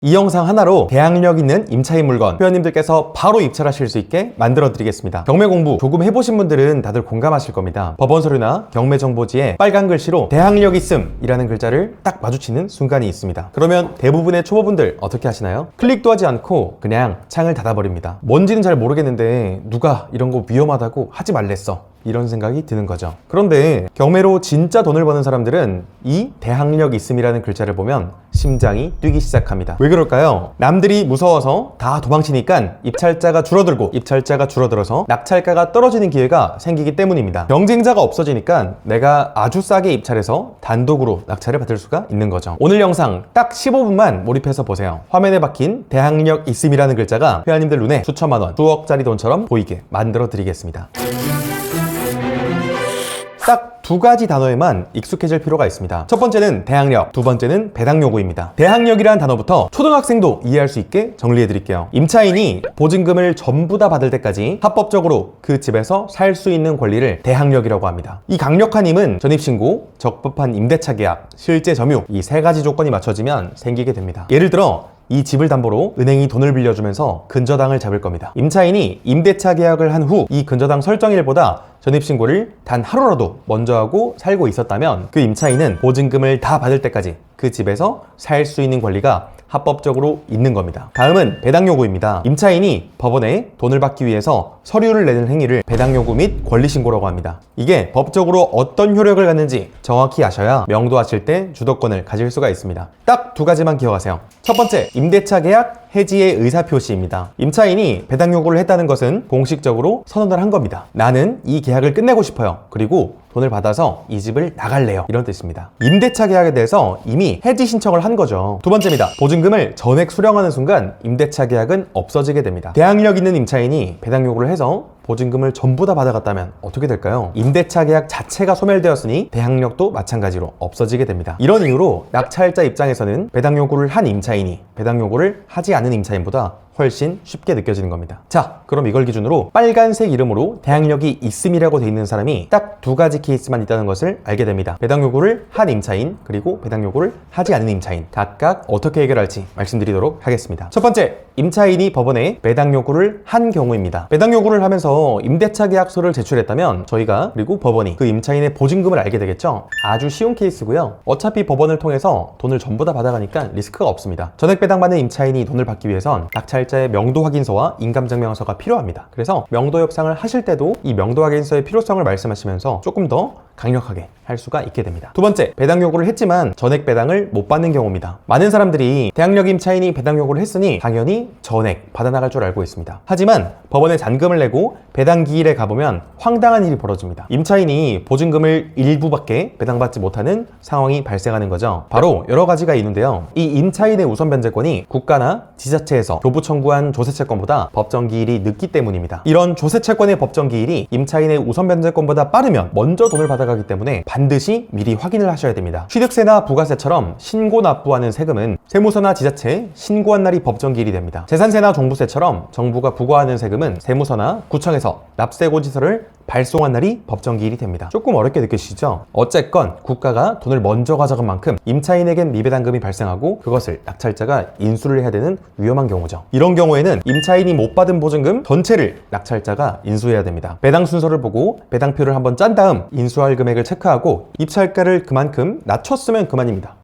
이 영상 하나로 대항력 있는 임차인 물건 회원님들께서 바로 입찰하실 수 있게 만들어 드리겠습니다. 경매 공부 조금 해보신 분들은 다들 공감하실 겁니다. 법원 서류나 경매 정보지에 빨간 글씨로 대항력 있음 이라는 글자를 딱 마주치는 순간이 있습니다. 그러면 대부분의 초보분들 어떻게 하시나요? 클릭도 하지 않고 그냥 창을 닫아버립니다. 뭔지는 잘 모르겠는데 누가 이런 거 위험하다고 하지 말랬어, 이런 생각이 드는 거죠. 그런데 경매로 진짜 돈을 버는 사람들은 이 대항력 있음이라는 글자를 보면 심장이 뛰기 시작합니다. 왜 그럴까요? 남들이 무서워서 다 도망치니까 입찰자가 줄어들고, 입찰자가 줄어들어서 낙찰가가 떨어지는 기회가 생기기 때문입니다. 경쟁자가 없어지니까 내가 아주 싸게 입찰해서 단독으로 낙찰을 받을 수가 있는 거죠. 오늘 영상 딱 15분만 몰입해서 보세요. 화면에 박힌 대항력 있음이라는 글자가 회원님들 눈에 수천만 원, 수억짜리 돈처럼 보이게 만들어 드리겠습니다. 딱 두 가지 단어에만 익숙해질 필요가 있습니다. 첫 번째는 대항력, 두 번째는 배당 요구입니다. 대항력이라는 단어부터 초등학생도 이해할 수 있게 정리해 드릴게요. 임차인이 보증금을 전부 다 받을 때까지 합법적으로 그 집에서 살 수 있는 권리를 대항력이라고 합니다. 이 강력한 힘은 전입신고, 적법한 임대차 계약, 실제 점유, 이 세 가지 조건이 맞춰지면 생기게 됩니다. 예를 들어 이 집을 담보로 은행이 돈을 빌려주면서 근저당을 잡을 겁니다. 임차인이 임대차 계약을 한 후 이 근저당 설정일보다 전입신고를 단 하루라도 먼저 하고 살고 있었다면 그 임차인은 보증금을 다 받을 때까지 그 집에서 살 수 있는 권리가 합법적으로 있는 겁니다. 다음은 배당 요구입니다. 임차인이 법원에 돈을 받기 위해서 서류를 내는 행위를 배당 요구 및 권리 신고라고 합니다. 이게 법적으로 어떤 효력을 갖는지 정확히 아셔야 명도하실 때 주도권을 가질 수가 있습니다. 딱 두 가지만 기억하세요. 첫 번째, 임대차 계약 해지의 의사표시입니다. 임차인이 배당 요구를 했다는 것은 공식적으로 선언을 한 겁니다. 나는 이 계약을 끝내고 싶어요. 그리고 돈을 받아서 이 집을 나갈래요, 이런 뜻입니다. 임대차 계약에 대해서 이미 해지 신청을 한 거죠. 두 번째입니다. 보증금을 전액 수령하는 순간 임대차 계약은 없어지게 됩니다. 대항력 있는 임차인이 배당 요구를 해서 보증금을 전부 다 받아갔다면 어떻게 될까요? 임대차 계약 자체가 소멸되었으니 대항력도 마찬가지로 없어지게 됩니다. 이런 이유로 낙찰자 입장에서는 배당 요구를 한 임차인이 배당 요구를 하지 않은 임차인보다 훨씬 쉽게 느껴지는 겁니다. 자, 그럼 이걸 기준으로 빨간색 이름으로 대항력이 있음이라고 돼 있는 사람이 딱 두 가지 케이스만 있다는 것을 알게 됩니다. 배당 요구를 한 임차인, 그리고 배당 요구를 하지 않은 임차인, 각각 어떻게 해결할지 말씀드리도록 하겠습니다. 첫 번째, 임차인이 법원에 배당 요구를 한 경우입니다. 배당 요구를 하면서 임대차 계약서를 제출했다면 저희가, 그리고 법원이 그 임차인의 보증금을 알게 되겠죠. 아주 쉬운 케이스고요. 어차피 법원을 통해서 돈을 전부 다 받아가니까 리스크가 없습니다. 전액 배당받는 임차인이 돈을 받기 위해선 낙찰자의 명도 확인서와 인감증명서가 필요합니다. 그래서 명도 협상을 하실 때도 이 명도 확인서의 필요성을 말씀하시면서 조금 더 강력하게 할 수가 있게 됩니다. 두 번째, 배당 요구를 했지만 전액 배당을 못 받는 경우입니다. 많은 사람들이 대항력 임차인이 배당 요구를 했으니 당연히 전액 받아나갈 줄 알고 있습니다. 하지만 법원에 잔금을 내고 배당 기일에 가보면 황당한 일이 벌어집니다. 임차인이 보증금을 일부밖에 배당받지 못하는 상황이 발생하는 거죠. 바로 여러 가지가 있는데요. 이 임차인의 우선 변제권이 국가나 지자체에서 교부 청구한 조세채권보다 법정 기일이 늦기 때문입니다. 이런 조세채권의 법정 기일이 임차인의 우선 변제권보다 빠르면 먼저 돈을 받아가기 때문에 반드시 미리 확인을 하셔야 됩니다. 취득세나 부가세처럼 신고 납부하는 세금은 세무서나 지자체에 신고한 날이 법정 기일이 됩니다. 재산세나 종부세처럼 정부가 부과하는 세금은 세무서나 구청에서 납세고지서를 발송한 날이 법정 기일이 됩니다. 조금 어렵게 느끼시죠? 어쨌건 국가가 돈을 먼저 가져간 만큼 임차인에겐 미배당금이 발생하고 그것을 낙찰자가 인수를 해야 되는 위험한 경우죠. 이런 경우에는 임차인이 못 받은 보증금 전체를 낙찰자가 인수해야 됩니다. 배당 순서를 보고 배당표를 한번 짠 다음 인수할 금액을 체크하고 입찰가를 그만큼 낮췄으면 그만입니다.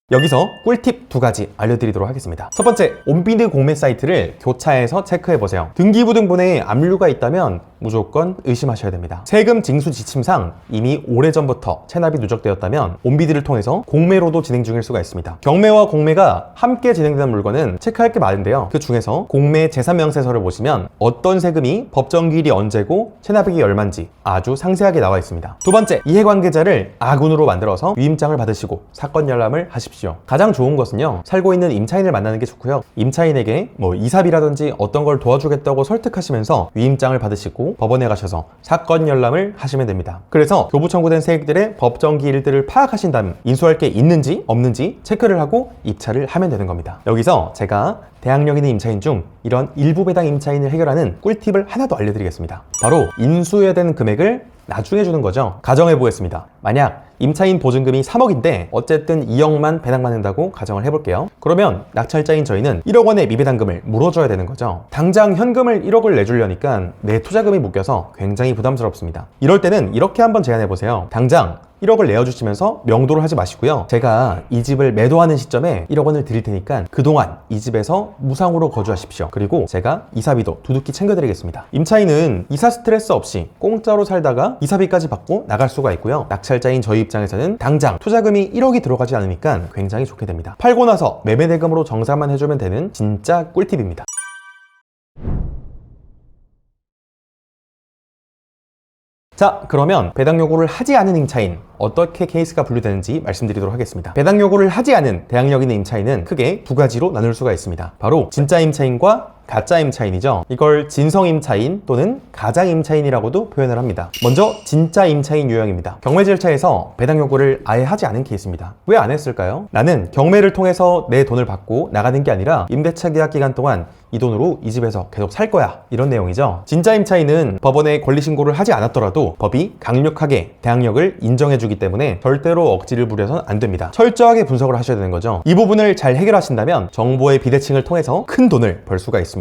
여기서 꿀팁 두 가지 알려드리도록 하겠습니다. 첫 번째, 온비드 공매 사이트를 교차해서 체크해보세요. 등기부등본에 압류가 있다면 무조건 의심하셔야 됩니다. 세금 징수 지침상 이미 오래전부터 체납이 누적되었다면 온비드를 통해서 공매로도 진행 중일 수가 있습니다. 경매와 공매가 함께 진행되는 물건은 체크할 게 많은데요. 그 중에서 공매 재산명세서를 보시면 어떤 세금이 법정기일이 언제고 체납액이 얼마인지 아주 상세하게 나와 있습니다. 두 번째, 이해관계자를 아군으로 만들어서 위임장을 받으시고 사건 열람을 하십시오. 가장 좋은 것은요, 살고 있는 임차인을 만나는 게 좋고요. 임차인에게 이삽이라든지 어떤 걸 도와주겠다고 설득하시면서 위임장을 받으시고 법원에 가셔서 사건 열람을 하시면 됩니다. 그래서 교부 청구된 세액들의 법정 기일들을 파악하신 다음 인수할 게 있는지 없는지 체크를 하고 입찰을 하면 되는 겁니다. 여기서 제가 대항력 있는 임차인 중 이런 일부 배당 임차인을 해결하는 꿀팁을 하나 더 알려드리겠습니다. 바로 인수해야 되는 금액을 나중에 주는 거죠. 가정해 보겠습니다. 만약 임차인 보증금이 3억인데 어쨌든 2억만 배당받는다고 가정을 해볼게요. 그러면 낙찰자인 저희는 1억 원의 미배당금을 물어줘야 되는 거죠. 당장 현금을 1억을 내주려니까 내 투자금이 묶여서 굉장히 부담스럽습니다. 이럴 때는 이렇게 한번 제안해보세요. 당장 1억을 내어주시면서 명도를 하지 마시고요. 제가 이 집을 매도하는 시점에 1억 원을 드릴 테니까 그동안 이 집에서 무상으로 거주하십시오. 그리고 제가 이사비도 두둑히 챙겨드리겠습니다. 임차인은 이사 스트레스 없이 공짜로 살다가 이사비까지 받고 나갈 수가 있고요. 낙찰자인 저희 입장에서는 당장 투자금이 1억이 들어가지 않으니까 굉장히 좋게 됩니다. 팔고 나서 매매대금으로 정산만 해주면 되는 진짜 꿀팁입니다. 자, 그러면 배당 요구를 하지 않은 임차인 어떻게 케이스가 분류되는지 말씀드리도록 하겠습니다. 배당 요구를 하지 않은 대항력 있는 임차인은 크게 두 가지로 나눌 수가 있습니다. 바로 진짜 임차인과 가짜 임차인이죠. 이걸 진성 임차인 또는 가장 임차인이라고도 표현을 합니다. 먼저 진짜 임차인 유형입니다. 경매 절차에서 배당 요구를 아예 하지 않은 케이스입니다. 왜 안 했을까요? 나는 경매를 통해서 내 돈을 받고 나가는 게 아니라 임대차 계약 기간 동안 이 돈으로 이 집에서 계속 살 거야, 이런 내용이죠. 진짜 임차인은 법원에 권리 신고를 하지 않았더라도 법이 강력하게 대항력을 인정해주기 때문에 절대로 억지를 부려서는 안 됩니다. 철저하게 분석을 하셔야 되는 거죠. 이 부분을 잘 해결하신다면 정보의 비대칭을 통해서 큰 돈을 벌 수가 있습니다.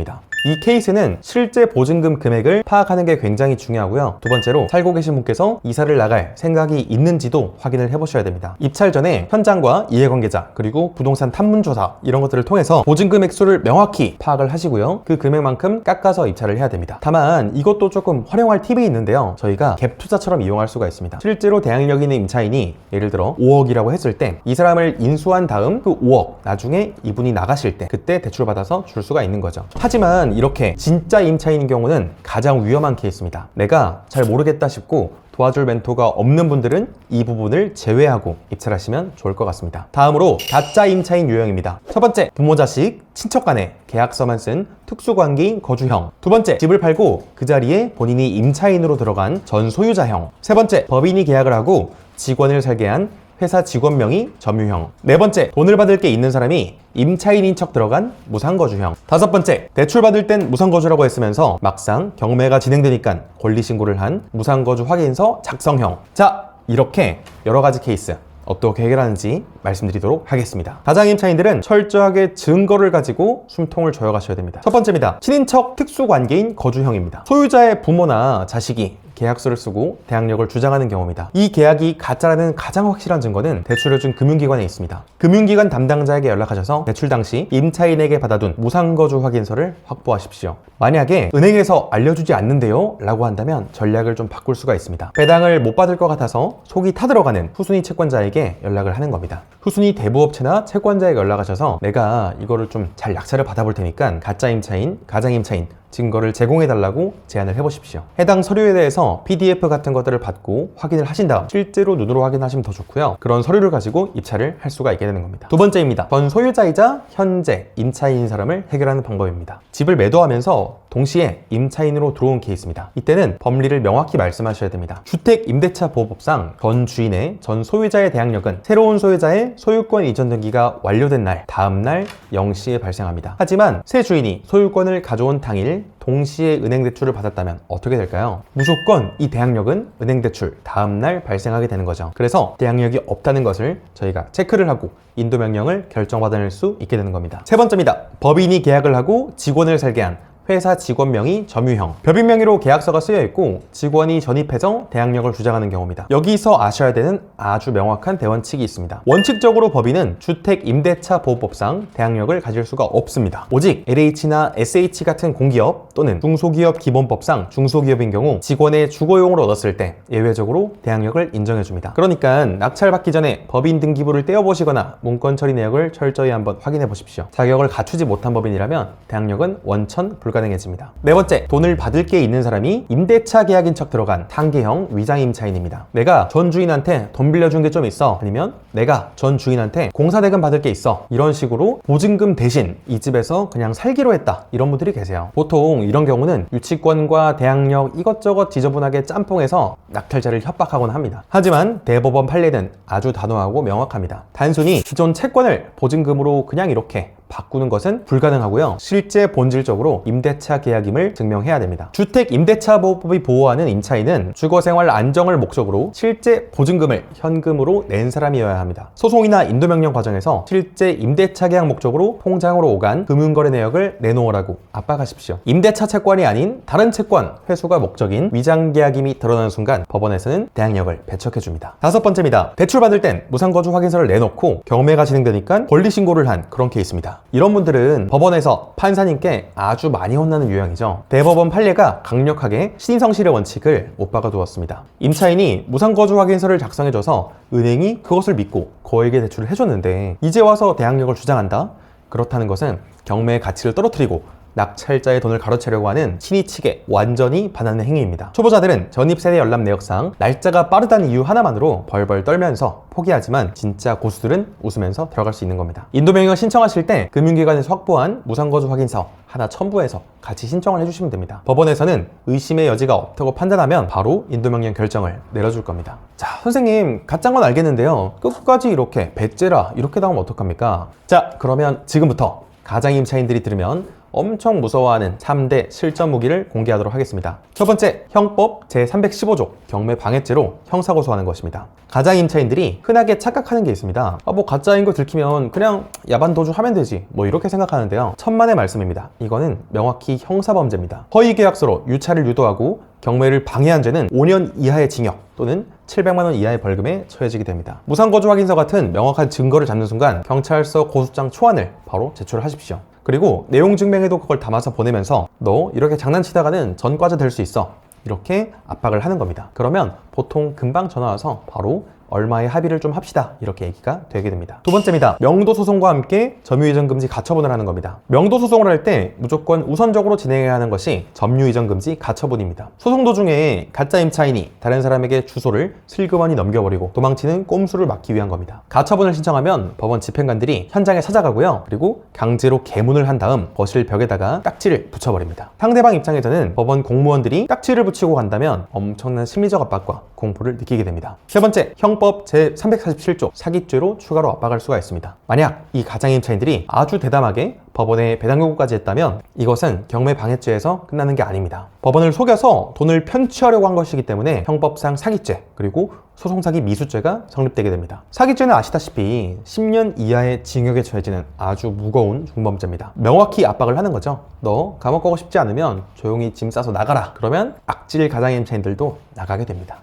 이 케이스는 실제 보증금 금액을 파악하는 게 굉장히 중요하고요. 두 번째로 살고 계신 분께서 이사를 나갈 생각이 있는지도 확인을 해보셔야 됩니다. 입찰 전에 현장과 이해관계자 그리고 부동산 탐문조사 이런 것들을 통해서 보증금 액수를 명확히 파악을 하시고요. 그 금액만큼 깎아서 입찰을 해야 됩니다. 다만 이것도 조금 활용할 팁이 있는데요. 저희가 갭 투자처럼 이용할 수가 있습니다. 실제로 대항력 있는 임차인이 예를 들어 5억이라고 했을 때 이 사람을 인수한 다음 그 5억 나중에 이분이 나가실 때 그때 대출받아서 줄 수가 있는 거죠. 하지만 이렇게 진짜 임차인인 경우는 가장 위험한 케이스입니다. 내가 잘 모르겠다 싶고 도와줄 멘토가 없는 분들은 이 부분을 제외하고 입찰하시면 좋을 것 같습니다. 다음으로 가짜 임차인 유형입니다. 첫 번째, 부모 자식, 친척 간에 계약서만 쓴 특수관계인 거주형. 두 번째, 집을 팔고 그 자리에 본인이 임차인으로 들어간 전 소유자형. 세 번째, 법인이 계약을 하고 직원을 설계한 회사 직원 명의 점유형. 네 번째, 돈을 받을 게 있는 사람이 임차인인 척 들어간 무상거주형. 다섯 번째, 대출받을 땐 무상거주라고 했으면서 막상 경매가 진행되니까 권리신고를 한 무상거주 확인서 작성형. 자, 이렇게 여러 가지 케이스 어떻게 해결하는지 말씀드리도록 하겠습니다. 가장 임차인들은 철저하게 증거를 가지고 숨통을 조여가셔야 됩니다. 첫 번째입니다. 친인척 특수관계인 거주형입니다. 소유자의 부모나 자식이 계약서를 쓰고 대항력을 주장하는 경우입니다. 이 계약이 가짜라는 가장 확실한 증거는 대출을 준 금융기관에 있습니다. 금융기관 담당자에게 연락하셔서 대출 당시 임차인에게 받아둔 무상거주 확인서를 확보하십시오. 만약에 은행에서 알려주지 않는데요 라고 한다면 전략을 좀 바꿀 수가 있습니다. 배당을 못 받을 것 같아서 속이 타들어가는 후순위 채권자에게 연락을 하는 겁니다. 후순위 대부업체나 채권자에게 연락하셔서 내가 이거를 좀 잘 약차를 받아볼 테니까 가짜 임차인, 가장 임차인 증거를 제공해달라고 제안을 해보십시오. 해당 서류에 대해서 PDF 같은 것들을 받고 확인을 하신 다음 실제로 눈으로 확인하시면 더 좋고요. 그런 서류를 가지고 입찰을 할 수가 있게 되는 겁니다. 두 번째입니다. 전 소유자이자 현재 임차인인 사람을 해결하는 방법입니다. 집을 매도하면서 동시에 임차인으로 들어온 케이스입니다. 이때는 법리를 명확히 말씀하셔야 됩니다. 주택임대차보호법상 전 주인의 전 소유자의 대항력은 새로운 소유자의 소유권 이전 등기가 완료된 날 다음 날 0시에 발생합니다. 하지만 새 주인이 소유권을 가져온 당일 동시에 은행 대출을 받았다면 어떻게 될까요? 무조건 이 대항력은 은행 대출 다음날 발생하게 되는 거죠. 그래서 대항력이 없다는 것을 저희가 체크를 하고 인도 명령을 결정받아낼 수 있게 되는 겁니다. 세 번째입니다. 법인이 계약을 하고 직원을 설계한 회사 직원 명의 점유형. 법인 명의로 계약서가 쓰여 있고 직원이 전입해서 대항력을 주장하는 경우입니다. 여기서 아셔야 되는 아주 명확한 대원칙이 있습니다. 원칙적으로 법인은 주택임대차보호법상 대항력을 가질 수가 없습니다. 오직 LH나 SH 같은 공기업 또는 중소기업 기본법상 중소기업인 경우 직원의 주거용을 얻었을 때 예외적으로 대항력을 인정해줍니다. 그러니까 낙찰받기 전에 법인 등기부를 떼어보시거나 문건 처리 내역을 철저히 한번 확인해 보십시오. 자격을 갖추지 못한 법인이라면 대항력은 원천 불가능해집니다. 네 번째, 돈을 받을 게 있는 사람이 임대차 계약인 척 들어간 상계형 위장 임차인입니다. 내가 전 주인한테 돈 빌려준 게 좀 있어, 아니면 내가 전 주인한테 공사대금 받을 게 있어, 이런 식으로 보증금 대신 이 집에서 그냥 살기로 했다, 이런 분들이 계세요. 보통 이런 경우는 유치권과 대항력 이것저것 지저분하게 짬뽕해서 낙찰자를 협박하곤 합니다. 하지만 대법원 판례는 아주 단호하고 명확합니다. 단순히 기존 채권을 보증금으로 그냥 이렇게 바꾸는 것은 불가능하고요. 실제 본질적으로 임대차 계약임을 증명해야 됩니다. 주택 임대차 보호법이 보호하는 임차인은 주거생활 안정을 목적으로 실제 보증금을 현금으로 낸 사람이어야 합니다. 소송이나 인도명령 과정에서 실제 임대차 계약 목적으로 통장으로 오간 금융거래 내역을 내놓으라고 압박하십시오. 임대차 채권이 아닌 다른 채권 회수가 목적인 위장계약임이 드러나는 순간 법원에서는 대항력을 배척해줍니다. 다섯 번째입니다. 대출받을 땐 무상거주 확인서를 내놓고 경매가 진행되니까 권리신고를 한 그런 케이스입니다. 이런 분들은 법원에서 판사님께 아주 많이 혼나는 유형이죠. 대법원 판례가 강력하게 신인성실의 원칙을 못 박아두었습니다. 임차인이 무상거주 확인서를 작성해줘서 은행이 그것을 믿고 거액의 대출을 해줬는데 이제 와서 대항력을 주장한다? 그렇다는 것은 경매의 가치를 떨어뜨리고 낙찰자의 돈을 가로채려고 하는 신의 측에 완전히 반하는 행위입니다. 초보자들은 전입세대 열람 내역상 날짜가 빠르다는 이유 하나만으로 벌벌 떨면서 포기하지만 진짜 고수들은 웃으면서 들어갈 수 있는 겁니다. 인도명령 신청하실 때 금융기관에서 확보한 무상거주 확인서 하나 첨부해서 같이 신청을 해주시면 됩니다. 법원에서는 의심의 여지가 없다고 판단하면 바로 인도명령 결정을 내려줄 겁니다. 자, 선생님 가짜인 건 알겠는데요. 끝까지 이렇게 배째라 이렇게 나오면 어떡합니까? 자, 그러면 지금부터 가장임차인들이 들으면 엄청 무서워하는 3대 실전 무기를 공개하도록 하겠습니다. 첫 번째, 형법 제315조 경매방해죄로 형사고소하는 것입니다. 가장임차인들이 흔하게 착각하는 게 있습니다. 뭐 가짜인 거 들키면 그냥 야반도주 하면 되지 뭐 이렇게 생각하는데요. 천만의 말씀입니다. 이거는 명확히 형사범죄입니다. 허위계약서로 유찰을 유도하고 경매를 방해한 죄는 5년 이하의 징역 또는 700만 원 이하의 벌금에 처해지게 됩니다. 무상거주 확인서 같은 명확한 증거를 잡는 순간 경찰서 고소장 초안을 바로 제출하십시오. 그리고 내용 증명에도 그걸 담아서 보내면서 너 이렇게 장난치다가는 전과자 될 수 있어 이렇게 압박을 하는 겁니다. 그러면 보통 금방 전화 와서 바로 얼마의 합의를 좀 합시다 이렇게 얘기가 되게 됩니다. 두 번째입니다. 명도소송과 함께 점유이전금지 가처분을 하는 겁니다. 명도소송을 할 때 무조건 우선적으로 진행해야 하는 것이 점유이전금지 가처분입니다. 소송 도중에 가짜 임차인이 다른 사람에게 주소를 슬그머니 넘겨버리고 도망치는 꼼수를 막기 위한 겁니다. 가처분을 신청하면 법원 집행관들이 현장에 찾아가고요. 그리고 강제로 개문을 한 다음 거실 벽에다가 딱지를 붙여버립니다. 상대방 입장에서는 법원 공무원들이 딱지를 붙이고 간다면 엄청난 심리적 압박과 공포를 느끼게 됩니다. 세 번째, 형법 제347조 사기죄로 추가로 압박할 수가 있습니다. 만약 이 가장임차인들이 아주 대담하게 법원에 배당 요구까지 했다면 이것은 경매방해죄에서 끝나는 게 아닙니다. 법원을 속여서 돈을 편취하려고 한 것이기 때문에 형법상 사기죄 그리고 소송사기 미수죄가 성립되게 됩니다. 사기죄는 아시다시피 10년 이하의 징역에 처해지는 아주 무거운 중범죄입니다. 명확히 압박을 하는 거죠. 너 감옥 가고 싶지 않으면 조용히 짐 싸서 나가라. 그러면 악질 가장임차인들도 나가게 됩니다.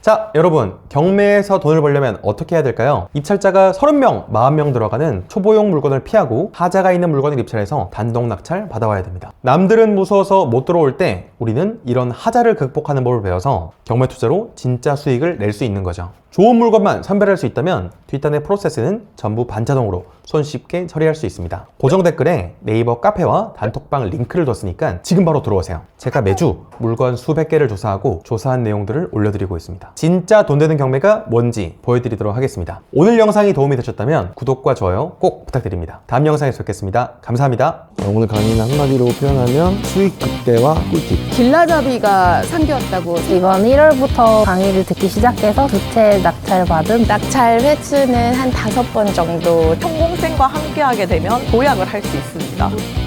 자, 여러분 경매에서 돈을 벌려면 어떻게 해야 될까요? 입찰자가 30명, 40명 들어가는 초보용 물건을 피하고 하자가 있는 물건을 입찰해서 단독 낙찰 받아와야 됩니다. 남들은 무서워서 못 들어올 때 우리는 이런 하자를 극복하는 법을 배워서 경매 투자로 진짜 수익을 낼 수 있는 거죠. 좋은 물건만 선별할 수 있다면 뒷단의 프로세스는 전부 반자동으로 손쉽게 처리할 수 있습니다. 고정 댓글에 네이버 카페와 단톡방 링크를 뒀으니까 지금 바로 들어오세요. 제가 매주 물건 수백 개를 조사하고 조사한 내용들을 올려드리고 있습니다. 진짜 돈 되는 경매가 뭔지 보여드리도록 하겠습니다. 오늘 영상이 도움이 되셨다면 구독과 좋아요 꼭 부탁드립니다. 다음 영상에서 뵙겠습니다. 감사합니다. 오늘 강의는 한마디로 표현하면 수익 극대화 꿀팁. 길라잡이가 상기였다고. 이번 1월부터 강의를 듣기 시작해서 두 채 낙찰받은 낙찰 횟수는 한 5번 정도. 전공생과 함께하게 되면 도약을 할 수 있습니다.